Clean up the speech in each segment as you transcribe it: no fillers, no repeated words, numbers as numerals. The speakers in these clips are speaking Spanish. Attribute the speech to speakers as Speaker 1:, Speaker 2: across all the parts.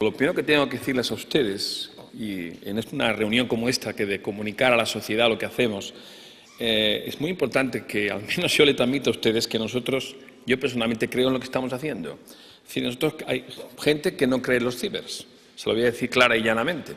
Speaker 1: Lo primero que tengo que decirles a ustedes, y en una reunión como esta, que de comunicar a la sociedad lo que hacemos, es muy importante que al menos yo le transmita a ustedes que yo personalmente creo en lo que estamos haciendo. Es decir, hay gente que no cree en los cibers, se lo voy a decir clara y llanamente.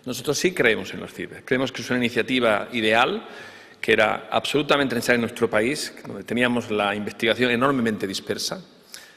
Speaker 1: Nosotros sí creemos en los cibers, creemos que es una iniciativa ideal, que era absolutamente necesaria en nuestro país, donde teníamos la investigación enormemente dispersa,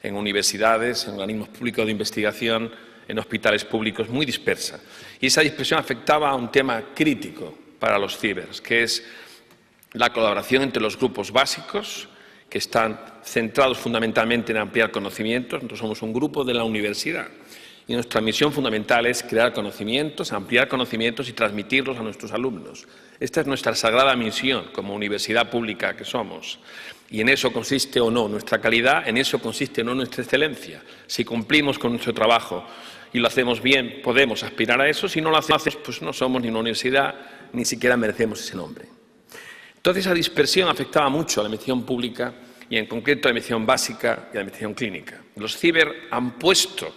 Speaker 1: en universidades, en organismos públicos de investigación, en hospitales públicos, muy dispersa. Y esa dispersión afectaba a un tema crítico para los cibers, que es la colaboración entre los grupos básicos, que están centrados fundamentalmente en ampliar conocimientos. Nosotros somos un grupo de la universidad y nuestra misión fundamental es crear conocimientos, ampliar conocimientos y transmitirlos a nuestros alumnos. Esta es nuestra sagrada misión como universidad pública que somos. Y en eso consiste o no nuestra calidad, en eso consiste o no nuestra excelencia. Si cumplimos con nuestro trabajo y lo hacemos bien, podemos aspirar a eso. Si no lo hacemos, pues no somos ni una universidad, ni siquiera merecemos ese nombre. Entonces, esa dispersión afectaba mucho a la investigación pública y, en concreto, a la investigación básica y a la investigación clínica. Los ciber han puesto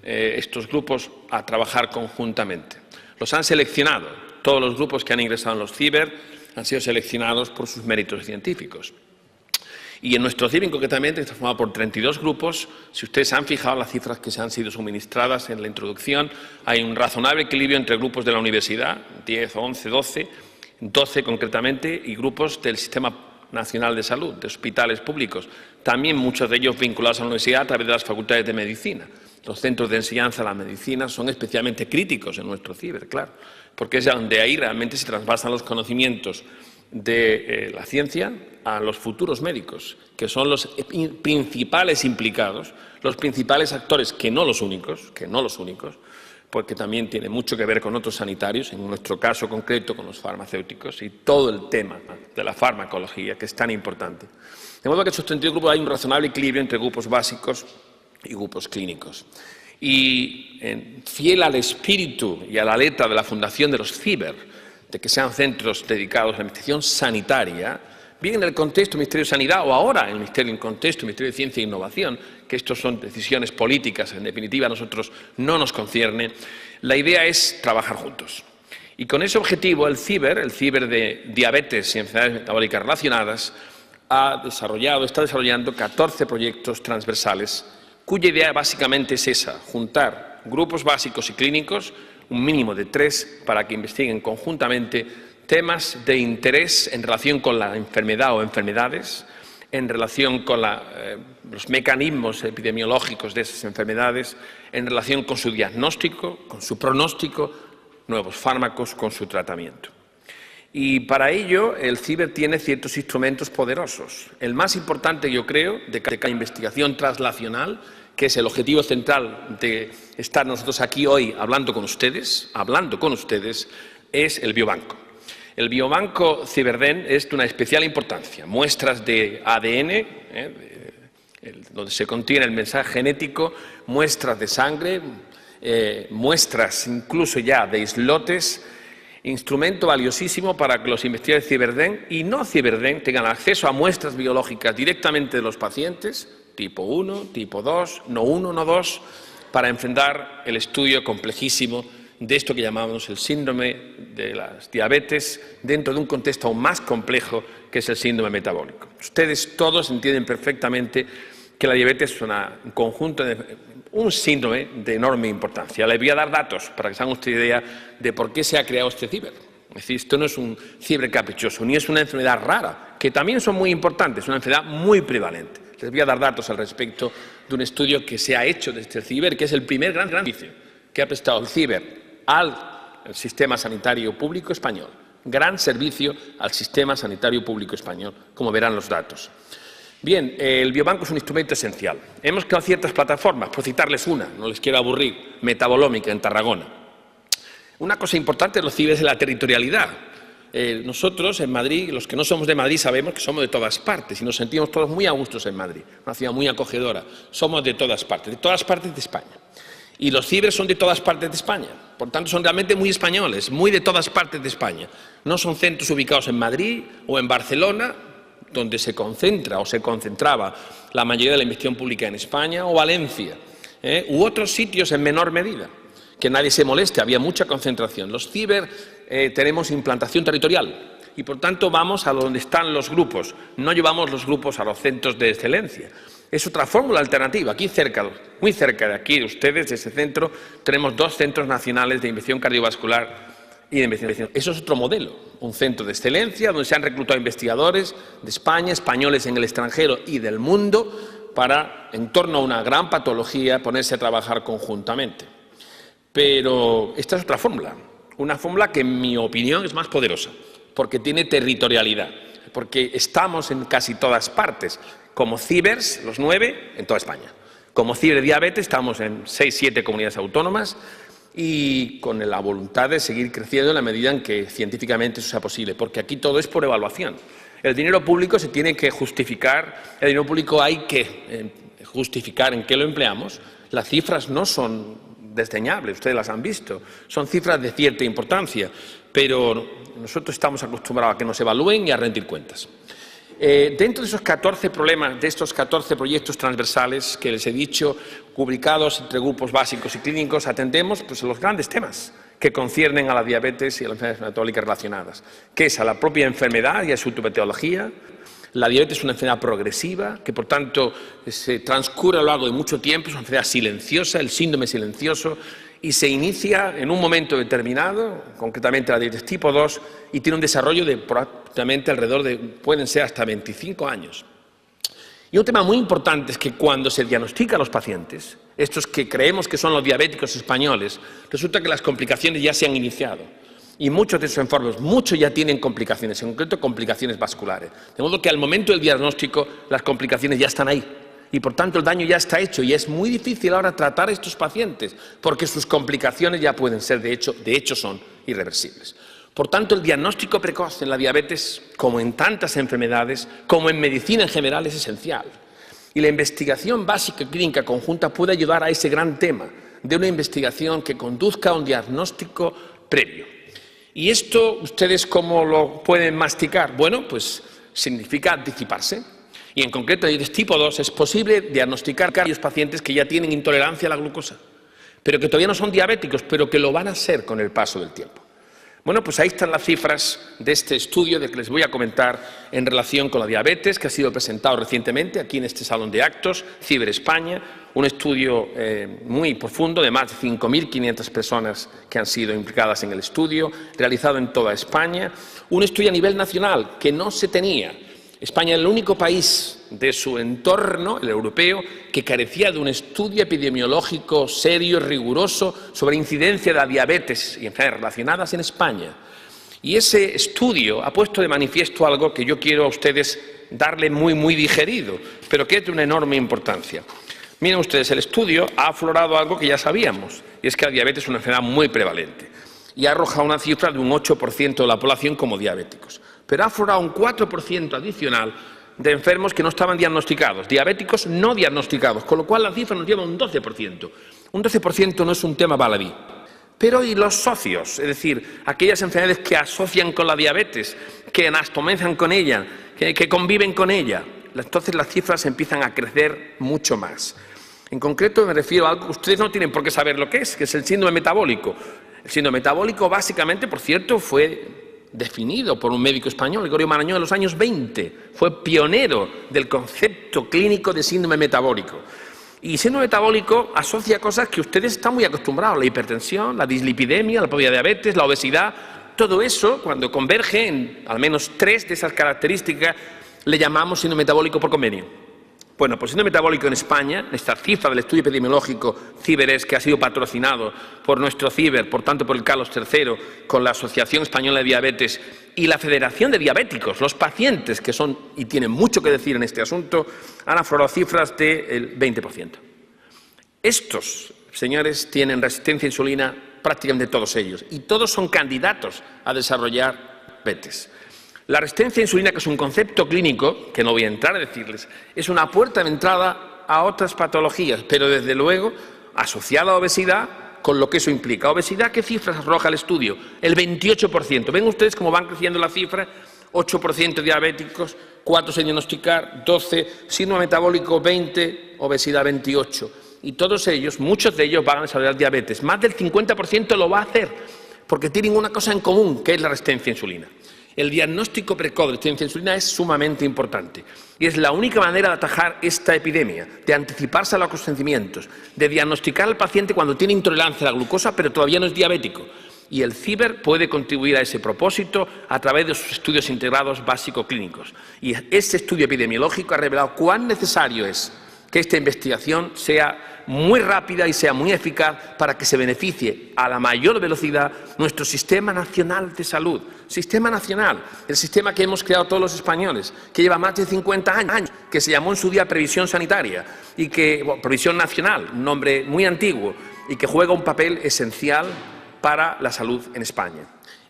Speaker 1: estos grupos a trabajar conjuntamente. Los han seleccionado. Todos los grupos que han ingresado en los ciber han sido seleccionados por sus méritos científicos. Y en nuestro CIBER, concretamente, está formado por 32 grupos. Si ustedes se han fijado las cifras que se han sido suministradas en la introducción, hay un razonable equilibrio entre grupos de la universidad, 10, 11, 12 concretamente, y grupos del Sistema Nacional de Salud, de hospitales públicos. También muchos de ellos vinculados a la universidad a través de las facultades de medicina. Los centros de enseñanza de la medicina son especialmente críticos en nuestro CIBER, claro, porque es donde ahí realmente se trasvasan los conocimientos de la ciencia a los futuros médicos, que son los principales implicados, los principales actores, que no los únicos, porque también tiene mucho que ver con otros sanitarios, en nuestro caso concreto con los farmacéuticos y todo el tema de la farmacología, que es tan importante. De modo que en estos 32 grupos hay un razonable equilibrio entre grupos básicos y grupos clínicos. Y fiel al espíritu y a la letra de la fundación de los CIBER, de que sean centros dedicados a la investigación sanitaria, bien en el contexto del Ministerio de Sanidad o ahora en el contexto del Ministerio de Ciencia e Innovación, que estos son decisiones políticas, en definitiva a nosotros no nos concierne, la idea es trabajar juntos. Y con ese objetivo el CIBER de diabetes y enfermedades metabólicas relacionadas, está desarrollando 14 proyectos transversales, cuya idea básicamente es esa, juntar grupos básicos y clínicos, un mínimo de 3, para que investiguen conjuntamente temas de interés en relación con la enfermedad o enfermedades, en relación con los mecanismos epidemiológicos de esas enfermedades, en relación con su diagnóstico, con su pronóstico, nuevos fármacos, con su tratamiento. Y para ello el CIBER tiene ciertos instrumentos poderosos. El más importante, yo creo, de cada investigación translacional, que es el objetivo central de estar nosotros aquí hoy hablando con ustedes, es el biobanco. El biobanco CiberDen es de una especial importancia. Muestras de ADN, donde se contiene el mensaje genético, muestras de sangre, muestras incluso ya de islotes, instrumento valiosísimo para que los investigadores CiberDen y no CiberDen tengan acceso a muestras biológicas directamente de los pacientes, tipo 1, tipo 2, no 1, no 2, para enfrentar el estudio complejísimo de esto que llamamos el síndrome de las diabetes dentro de un contexto aún más complejo que es el síndrome metabólico. Ustedes todos entienden perfectamente que la diabetes es un síndrome de enorme importancia. Les voy a dar datos para que se hagan ustedes idea de por qué se ha creado este ciber. Es decir, esto no es un ciber caprichoso, ni es una enfermedad rara, que también son muy importantes, es una enfermedad muy prevalente. Les voy a dar datos al respecto de un estudio que se ha hecho desde el ciber, que es el primer gran servicio que ha prestado el ciber al sistema sanitario público español. Gran servicio al sistema sanitario público español, como verán los datos. Bien, el biobanco es un instrumento esencial. Hemos creado ciertas plataformas, por citarles una, no les quiero aburrir, Metabolómica en Tarragona. Una cosa importante de los ciber es la territorialidad. Nosotros en Madrid, los que no somos de Madrid, sabemos que somos de todas partes y nos sentimos todos muy a gustos en Madrid, una ciudad muy acogedora. Somos de todas partes de España. Y los ciber son de todas partes de España, por tanto son realmente muy españoles, muy de todas partes de España. No son centros ubicados en Madrid o en Barcelona, donde se concentra o se concentraba la mayoría de la investigación pública en España, o Valencia, u otros sitios en menor medida. que nadie se moleste, había mucha concentración. Los ciber tenemos implantación territorial y, por tanto, vamos a donde están los grupos. No llevamos los grupos a los centros de excelencia. Es otra fórmula alternativa. Aquí cerca, muy cerca de aquí, de ustedes, de ese centro, tenemos 2 centros nacionales de investigación cardiovascular y de investigación. Eso es otro modelo, un centro de excelencia donde se han reclutado investigadores de España, españoles en el extranjero y del mundo para, en torno a una gran patología, ponerse a trabajar conjuntamente. Pero esta es otra fórmula, una fórmula que, en mi opinión, es más poderosa, porque tiene territorialidad, porque estamos en casi todas partes. Como cibers, los 9, en toda España. Como ciberdiabetes, estamos en 6, 7 comunidades autónomas y con la voluntad de seguir creciendo en la medida en que científicamente eso sea posible, porque aquí todo es por evaluación. El dinero público se tiene que justificar, el dinero público hay que justificar en qué lo empleamos. Las cifras no son desdeñables, ustedes las han visto, son cifras de cierta importancia, pero nosotros estamos acostumbrados a que nos evalúen y a rendir cuentas. Dentro de esos 14 problemas, de estos 14 proyectos transversales que les he dicho, ubicados entre grupos básicos y clínicos, atendemos pues, a los grandes temas que conciernen a la diabetes y a las enfermedades metabólicas relacionadas, que es a la propia enfermedad y a su patología. La diabetes es una enfermedad progresiva, que por tanto se transcurre a lo largo de mucho tiempo, es una enfermedad silenciosa, el síndrome silencioso, y se inicia en un momento determinado, concretamente la diabetes tipo 2, y tiene un desarrollo de prácticamente alrededor de, pueden ser hasta 25 años. Y un tema muy importante es que cuando se diagnostica a los pacientes, estos que creemos que son los diabéticos españoles, resulta que las complicaciones ya se han iniciado. Y muchos de esos enfermos, muchos ya tienen complicaciones, en concreto complicaciones vasculares. De modo que al momento del diagnóstico las complicaciones ya están ahí. Y por tanto el daño ya está hecho y es muy difícil ahora tratar a estos pacientes porque sus complicaciones ya pueden ser, de hecho son irreversibles. Por tanto, el diagnóstico precoz en la diabetes, como en tantas enfermedades, como en medicina en general, es esencial. Y la investigación básica clínica conjunta puede ayudar a ese gran tema de una investigación que conduzca a un diagnóstico previo. ¿Y esto ustedes cómo lo pueden masticar? Bueno, pues significa anticiparse. Y en concreto, en diabetes tipo 2 es posible diagnosticar a aquellos pacientes que ya tienen intolerancia a la glucosa, pero que todavía no son diabéticos, pero que lo van a ser con el paso del tiempo. Bueno, pues ahí están las cifras de este estudio de que les voy a comentar en relación con la diabetes, que ha sido presentado recientemente aquí en este salón de actos, Ciber España, un estudio muy profundo de más de 5.500 personas que han sido implicadas en el estudio, realizado en toda España, un estudio a nivel nacional que no se tenía. España es el único país de su entorno, el europeo, que carecía de un estudio epidemiológico serio y riguroso sobre incidencia de la diabetes y enfermedades relacionadas en España. Y ese estudio ha puesto de manifiesto algo que yo quiero a ustedes darle muy digerido, pero que es de una enorme importancia. Miren ustedes, el estudio ha aflorado algo que ya sabíamos, y es que la diabetes es una enfermedad muy prevalente, y ha arrojado una cifra de un 8% de la población como diabéticos. Pero ha aflorado un 4% adicional de enfermos que no estaban diagnosticados, diabéticos no diagnosticados, con lo cual la cifra nos lleva a un 12%. Un 12% no es un tema baladí. Pero ¿y los socios? Es decir, aquellas enfermedades que asocian con la diabetes, que anastomenzan con ella, que conviven con ella. Entonces las cifras empiezan a crecer mucho más. En concreto me refiero a algo que ustedes no tienen por qué saber lo que es el síndrome metabólico. El síndrome metabólico básicamente, por cierto, fue definido por un médico español, Gregorio Marañón, en los años 20. Fue pionero del concepto clínico de síndrome metabólico. Y síndrome metabólico asocia cosas que ustedes están muy acostumbrados, la hipertensión, la dislipidemia, la propia diabetes, la obesidad. Todo eso, cuando converge en al menos 3 de esas características, le llamamos síndrome metabólico por convenio. Bueno, pues síndrome metabólico en España, esta cifra del estudio epidemiológico CIBERES, que ha sido patrocinado por nuestro CIBER, por tanto por el Carlos III, con la Asociación Española de Diabetes y la Federación de Diabéticos, los pacientes que son y tienen mucho que decir en este asunto, han aflorado cifras del 20%. Estos señores tienen resistencia a insulina prácticamente todos ellos y todos son candidatos a desarrollar diabetes. La resistencia a insulina, que es un concepto clínico, que no voy a entrar a decirles, es una puerta de entrada a otras patologías, pero desde luego asociada a obesidad, con lo que eso implica. Obesidad, ¿qué cifras arroja el estudio? El 28%. Ven ustedes cómo van creciendo las cifras, 8% diabéticos, 4 sin diagnosticar, 12, síndrome metabólico 20, obesidad 28. Y todos ellos, muchos de ellos van a desarrollar diabetes. Más del 50% lo va a hacer, porque tienen una cosa en común, que es la resistencia a insulina. El diagnóstico precoz de resistencia a insulina es sumamente importante y es la única manera de atajar esta epidemia, de anticiparse a los acontecimientos, de diagnosticar al paciente cuando tiene intolerancia a la glucosa pero todavía no es diabético. Y el CIBER puede contribuir a ese propósito a través de sus estudios integrados básico-clínicos. Y este estudio epidemiológico ha revelado cuán necesario es que esta investigación sea muy rápida y sea muy eficaz para que se beneficie a la mayor velocidad nuestro Sistema Nacional de Salud. Sistema nacional, el sistema que hemos creado todos los españoles, que lleva más de 50 años, que se llamó en su día Previsión Sanitaria, y que, bueno, Previsión Nacional, un nombre muy antiguo, y que juega un papel esencial para la salud en España.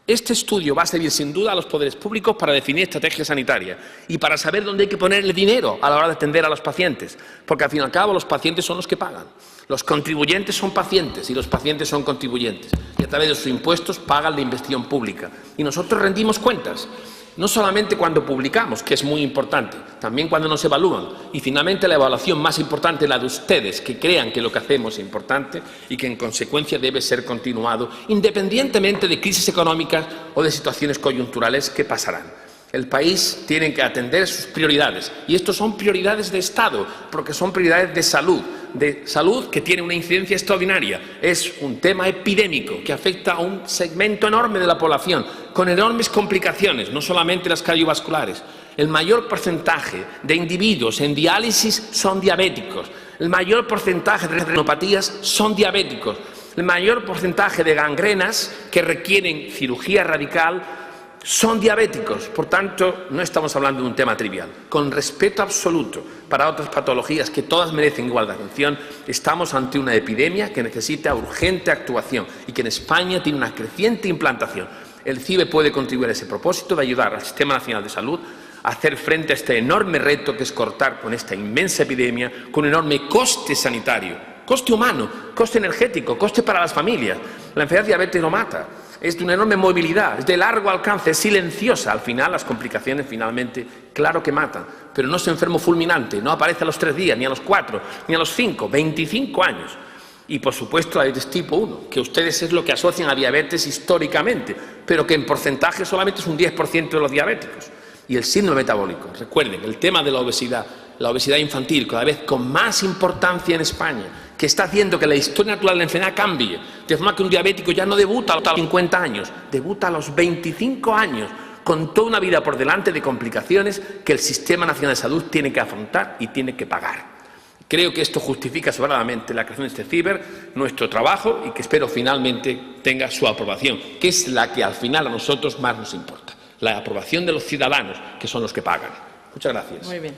Speaker 1: Este estudio va a servir sin duda a los poderes públicos para definir estrategia sanitaria y para saber dónde hay que poner el dinero a la hora de atender a los pacientes, porque al fin y al cabo los pacientes son los que pagan. Los contribuyentes son pacientes y los pacientes son contribuyentes y a través de sus impuestos pagan la inversión pública. Y nosotros rendimos cuentas, no solamente cuando publicamos, que es muy importante, también cuando nos evalúan. Y finalmente la evaluación más importante es la de ustedes, que crean que lo que hacemos es importante y que en consecuencia debe ser continuado, independientemente de crisis económicas o de situaciones coyunturales que pasarán. El país tiene que atender sus prioridades y estos son prioridades de Estado, porque son prioridades de salud que tiene una incidencia extraordinaria. Es un tema epidémico que afecta a un segmento enorme de la población, con enormes complicaciones, no solamente las cardiovasculares. El mayor porcentaje de individuos en diálisis son diabéticos, el mayor porcentaje de retinopatías son diabéticos, el mayor porcentaje de gangrenas que requieren cirugía radical son diabéticos. Por tanto, no estamos hablando de un tema trivial. Con respeto absoluto para otras patologías que todas merecen igual de atención, estamos ante una epidemia que necesita urgente actuación y que en España tiene una creciente implantación. El CIBE puede contribuir a ese propósito de ayudar al Sistema Nacional de Salud a hacer frente a este enorme reto que es cortar con esta inmensa epidemia, con un enorme coste sanitario, coste humano, coste energético, coste para las familias. La enfermedad de diabetes no mata. Es de una enorme movilidad, es de largo alcance, es silenciosa. Al final, las complicaciones finalmente, claro que matan, pero no es enfermo fulminante, no aparece a los 3 días, ni a los 4, ni a los 5, 25 años. Y, por supuesto, la diabetes tipo 1, que ustedes es lo que asocian a diabetes históricamente, pero que en porcentaje solamente es un 10% de los diabéticos. Y el síndrome metabólico, recuerden, el tema de la obesidad infantil, cada vez con más importancia en España, que está haciendo que la historia natural de la enfermedad cambie, de forma que un diabético ya no debuta a los 50 años, debuta a los 25 años, con toda una vida por delante de complicaciones que el Sistema Nacional de Salud tiene que afrontar y tiene que pagar. Creo que esto justifica sobradamente la creación de este CIBER, nuestro trabajo, y que espero finalmente tenga su aprobación, que es la que al final a nosotros más nos importa, la aprobación de los ciudadanos, que son los que pagan. Muchas gracias.
Speaker 2: Muy bien.